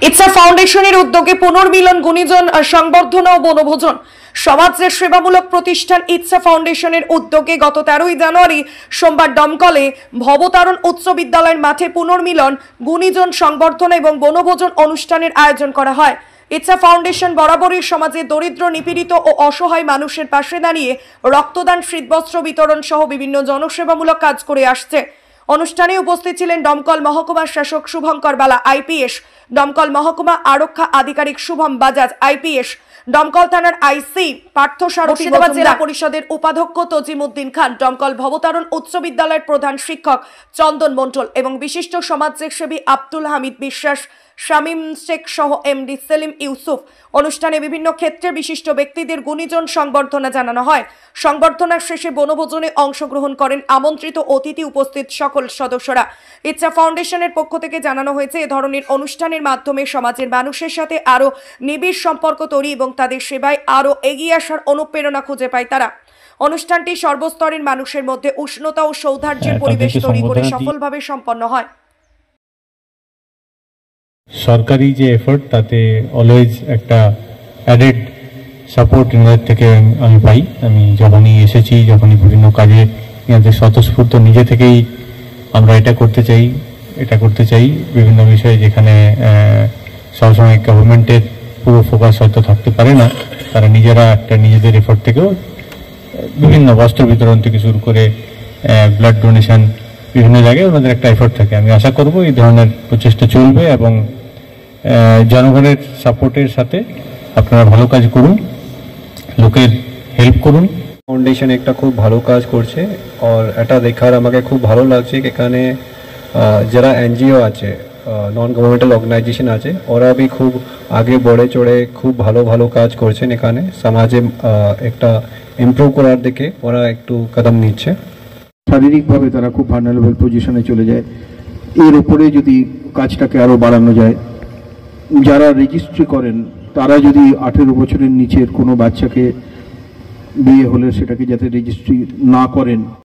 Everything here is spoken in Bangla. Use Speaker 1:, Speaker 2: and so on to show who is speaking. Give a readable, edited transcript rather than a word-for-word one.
Speaker 1: ইচ্ছা ফাউন্ডেশনের উদ্যোগে পুনর্মিলন, গুণীজন সংবর্ধনা ও বনভোজন। সমাজের সেবামূলক প্রতিষ্ঠান ইচ্ছা ফাউন্ডেশনের উদ্যোগে গত 13ই জানুয়ারি সোমবার দমকলে ভবতারণ উচ্চ বিদ্যালয়ের মাঠে পুনর্মিলন, গুণীজন সংবর্ধনা এবং বনভোজন অনুষ্ঠানের আয়োজন করা হয়। ইচ্ছা ফাউন্ডেশন বরাবরই সমাজে দরিদ্র, নিপীড়িত ও অসহায় মানুষের পাশে দাঁড়িয়ে রক্তদান, শীতবস্ত্র বিতরণ সহ বিভিন্ন জনসেবামূলক কাজ করে আসছে। অনুষ্ঠানে উপস্থিত ছিলেন দমকল মহকুমার শাসক শুভঙ্কর বালা আইপিএস, দমকল মহকুমা আরক্ষা আধিকারিক শুভম বাজাজ আইপিএস, দমকল থানার আইসি পার্থ সারথী, জেলা পরিষদের উপাধ্যক্ষ তজিমউদ্দিন খান, দমকল ভবতারণ উচ্চ বিদ্যালয়ের প্রধান শিক্ষক চন্দন মণ্ডল এবং বিশিষ্ট সমাজসেবী আব্দুল হামিদ বিশ্বাস, শামীম শেখ সহ এমডি সেলিম ইউসুফ। অনুষ্ঠানে বিভিন্ন ক্ষেত্রে বিশিষ্ট ব্যক্তিদের গুণীজন সংবর্ধনা জানানো হয়। সংবর্ধনার শেষে বনভোজনে অংশগ্রহণ করেন আমন্ত্রিত অতিথি উপস্থিত সকল সদস্যরা। ইচ্ছা ফাউন্ডেশনের পক্ষ থেকে জানানো হয়েছে, এ ধরনের অনুষ্ঠানের মাধ্যমে সমাজের মানুষের সাথে আরো নিবিড় সম্পর্ক তৈরি এবং তাদের সেবায় আরো এগিয়ে আসার অনুপ্রেরণা খুঁজে পায় তারা। অনুষ্ঠানটি সর্বস্তরের মানুষের মধ্যে উষ্ণতা ও সৌহার্দ্যের পরিবেশ তৈরি করে সফলভাবে সম্পন্ন হয়।
Speaker 2: সরকারি যে এফোর্ট, তাতে অলওয়েজ একটা অ্যাডেড সাপোর্ট ইনাদের থেকে আমি পাই। আমি যখনই এসেছি, যখনই বিভিন্ন কাজে ইনাদের স্বতঃস্ফূর্ত নিজে থেকেই আমরা এটা করতে চাই বিভিন্ন বিষয়ে, যেখানে সবসময় গভর্নমেন্টের পুরো ফোকাস হয়তো থাকতে পারে না। তারা নিজেরা একটা নিজেদের এফোর্ট থেকেও বিভিন্ন বস্ত্র বিতরণ থেকে শুরু করে ব্লাড ডোনেশন, বিভিন্ন জায়গায় ওনাদের একটা এফোর্ট থাকে। আমি আশা করব এই ধরনের প্রচেষ্টা চলবে এবং জনগণের সাপোর্টের সাথে আপনারা ভালো কাজ করুন, লোকের হেল্প করুন।
Speaker 3: ফাউন্ডেশন একটা খুব ভালো কাজ করছে, আর এটা দেখার আমাকে খুব ভালো লাগছে। এখানে যারা এনজিও আছে, নন গভর্নমেন্টাল অর্গানাইজেশন আছে, ওরা भी খুব আগে বড়ে চড়ে খুব ভালো ভালো কাজ করছেন। এখানে সমাজে একটা ইমপ্রুভ করার দিকে ওরা একটু কদম নিচ্ছে।
Speaker 4: শারীরিকভাবে তারা খুব ভালনারেবল পজিশনে চলে যায়। এর উপরে যদি কাজটাকে আরও বাড়ানো যায়, যারা রেজিস্ট্রি করেন তারা যদি 18 বছরের নিচের কোনো বাচ্চাকে বিয়ে হলে সেটাকে যাতে রেজিস্ট্রি না করেন,